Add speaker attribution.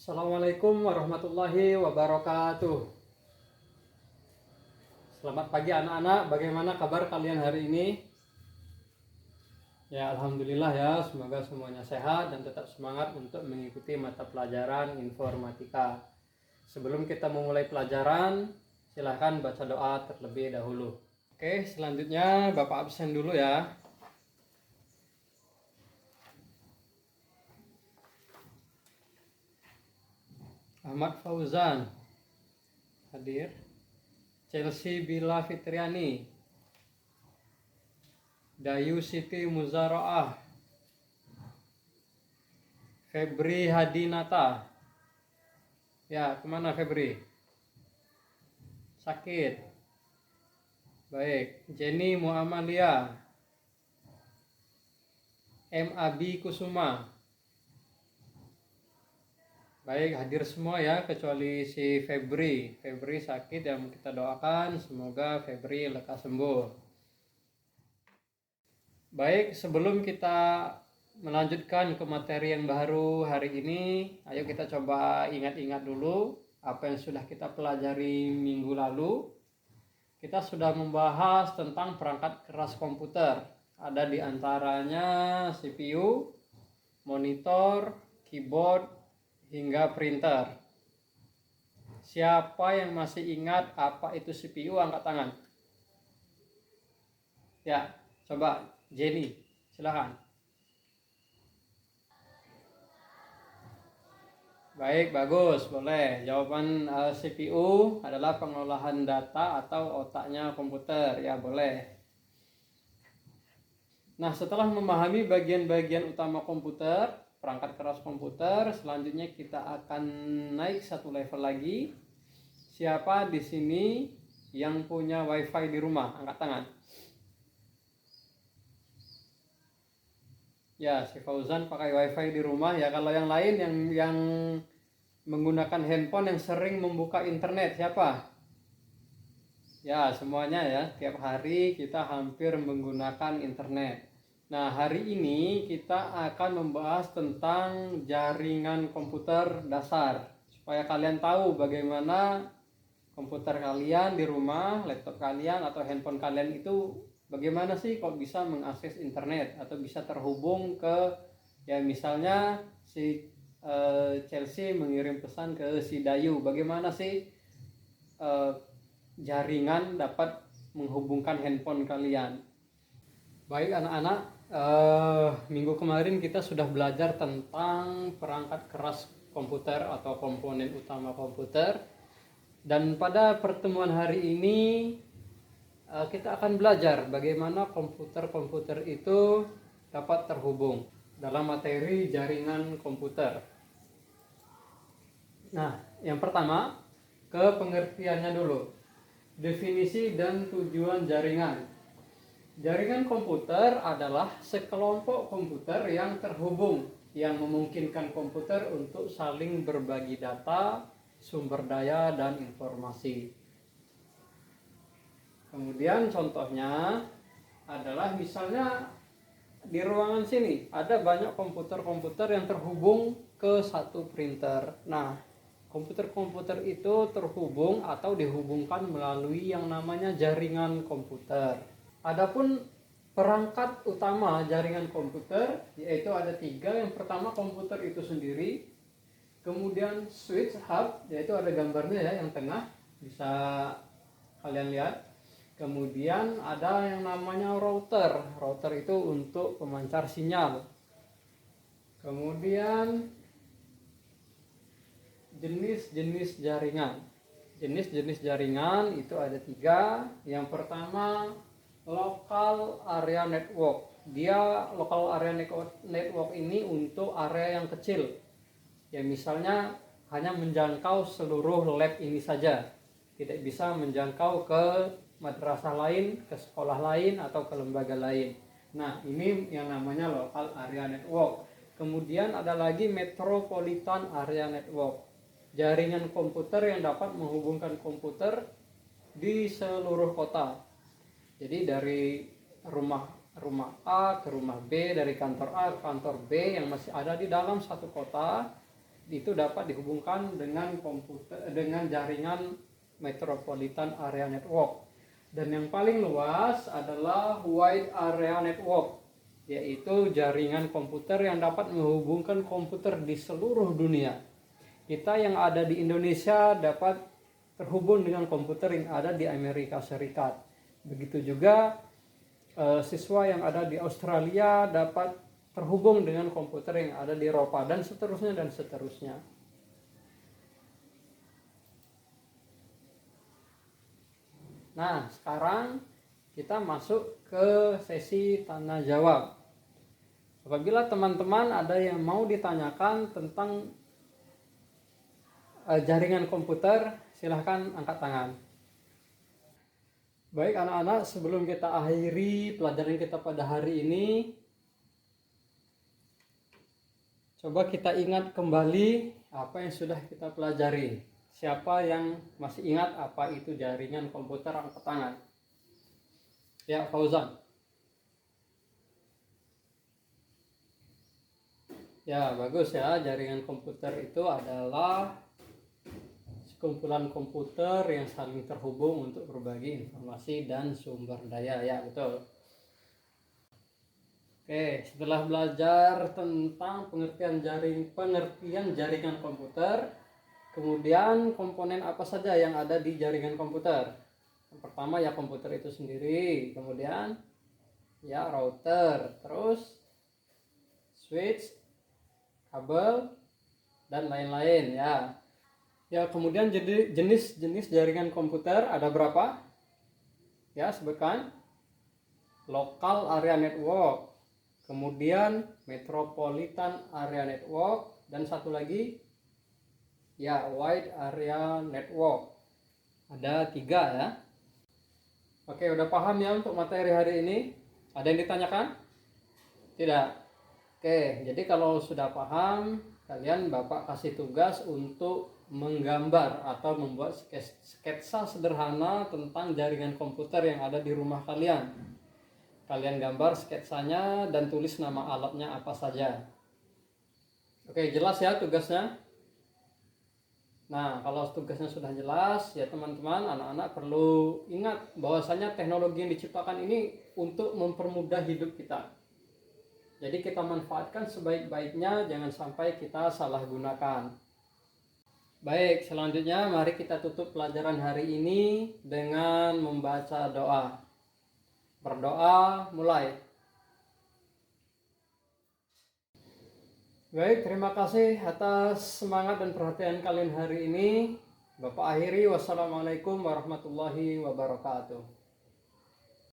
Speaker 1: Assalamualaikum warahmatullahi wabarakatuh. Selamat pagi anak-anak, bagaimana kabar kalian hari ini? Ya, alhamdulillah ya, semoga semuanya sehat dan tetap semangat untuk mengikuti mata pelajaran informatika. Sebelum kita memulai pelajaran, silahkan baca doa terlebih dahulu. Oke, selanjutnya Bapak absen dulu ya. Ahmad Fauzan hadir. Chelsea Bila Fitriani, Dayu Siti Muzaraah, Febri Hadinata. Ya, kemana Febri? Sakit. Baik. Jenny Muamalia, M. Abi Kusuma. Baik, hadir semua ya, kecuali si Febri. Febri sakit, yang kita doakan semoga Febri lekas sembuh. Baik, sebelum kita melanjutkan ke materi yang baru hari ini, ayo kita coba ingat-ingat dulu apa yang sudah kita pelajari minggu lalu. Kita sudah membahas tentang perangkat keras komputer. Ada di antaranya CPU, monitor, keyboard, hingga printer. Siapa yang masih ingat apa itu CPU, angkat tangan. Ya, coba Jenny, silakan. Baik, bagus, boleh. Jawaban CPU adalah pengolahan data atau otaknya komputer, ya boleh. Nah, setelah memahami bagian-bagian utama komputer, perangkat keras komputer, selanjutnya kita akan naik satu level lagi. Siapa di sini yang punya WiFi di rumah? Angkat tangan. Ya, si Fauzan pakai WiFi di rumah ya. Kalau yang lain yang menggunakan handphone yang sering membuka internet, siapa? Ya, semuanya ya. Tiap hari kita hampir menggunakan internet. Nah, hari ini kita akan membahas tentang jaringan komputer dasar. Supaya kalian tahu bagaimana komputer kalian di rumah, laptop kalian atau handphone kalian itu bagaimana sih kok bisa mengakses internet atau bisa terhubung ke, ya misalnya si Chelsea mengirim pesan ke si Dayu. Bagaimana sih jaringan dapat menghubungkan handphone kalian. Baik anak-anak, minggu kemarin kita sudah belajar tentang perangkat keras komputer atau komponen utama komputer, dan pada pertemuan hari ini kita akan belajar bagaimana komputer-komputer itu dapat terhubung dalam materi jaringan komputer. Nah, yang pertama, ke pengertiannya dulu. Definisi dan tujuan jaringan. Jaringan komputer adalah sekelompok komputer yang terhubung, yang memungkinkan komputer untuk saling berbagi data, sumber daya, dan informasi. Kemudian contohnya adalah misalnya di ruangan sini ada banyak komputer-komputer yang terhubung ke satu printer. Nah, komputer-komputer itu terhubung atau dihubungkan melalui yang namanya jaringan komputer. Adapun perangkat utama jaringan komputer yaitu ada 3. Yang pertama komputer itu sendiri, kemudian switch hub, yaitu ada gambarnya ya yang tengah, bisa kalian lihat. Kemudian ada yang namanya router. Router itu untuk pemancar sinyal. Kemudian jenis-jenis jaringan. Jenis-jenis jaringan itu ada 3. Yang pertama local area network. Dia local area network ini untuk area yang kecil. Ya misalnya hanya menjangkau seluruh lab ini saja. Tidak bisa menjangkau ke madrasah lain, ke sekolah lain atau ke lembaga lain. Nah, ini yang namanya local area network. Kemudian ada lagi metropolitan area network. Jaringan komputer yang dapat menghubungkan komputer di seluruh kota. Jadi dari rumah A ke rumah B, dari kantor A ke kantor B yang masih ada di dalam satu kota, itu dapat dihubungkan dengan jaringan Metropolitan Area Network. Dan yang paling luas adalah Wide Area Network, yaitu jaringan komputer yang dapat menghubungkan komputer di seluruh dunia. Kita yang ada di Indonesia dapat terhubung dengan komputer yang ada di Amerika Serikat. Begitu juga siswa yang ada di Australia dapat terhubung dengan komputer yang ada di Eropa, dan seterusnya dan seterusnya. Nah, sekarang kita masuk ke sesi tanya jawab. Apabila teman-teman ada yang mau ditanyakan tentang jaringan komputer, silahkan angkat tangan. Baik anak-anak, sebelum kita akhiri pelajaran kita pada hari ini, coba kita ingat kembali apa yang sudah kita pelajari. Siapa yang masih ingat apa itu jaringan komputer, angkat tangan. Ya, Fauzan. Ya, bagus ya. Jaringan komputer itu adalah sekumpulan komputer yang saling terhubung untuk berbagi informasi dan sumber daya. Ya, betul. Oke, setelah belajar tentang pengertian jaringan komputer, kemudian komponen apa saja yang ada di jaringan komputer. Yang pertama ya komputer itu sendiri, kemudian ya router, terus switch, kabel, dan lain-lain ya. Ya, kemudian jenis-jenis jaringan komputer ada berapa? Ya, sebutkan. Local Area Network, kemudian Metropolitan Area Network, dan satu lagi ya Wide Area Network. Ada 3 ya. Oke, udah paham ya untuk materi hari ini? Ada yang ditanyakan? Tidak. Oke, jadi kalau sudah paham, kalian Bapak kasih tugas untuk menggambar atau membuat sketsa sederhana tentang jaringan komputer yang ada di rumah kalian. Kalian gambar sketsanya dan tulis nama alatnya apa saja. Oke, jelas ya tugasnya? Nah, kalau tugasnya sudah jelas, ya teman-teman, anak-anak perlu ingat bahwasanya teknologi yang diciptakan ini untuk mempermudah hidup kita. Jadi kita manfaatkan sebaik-baiknya, jangan sampai kita salah gunakan. Baik, selanjutnya mari kita tutup pelajaran hari ini dengan membaca doa. Berdoa, mulai. Baik, terima kasih atas semangat dan perhatian kalian hari ini. Bapak akhiri, wassalamualaikum warahmatullahi wabarakatuh.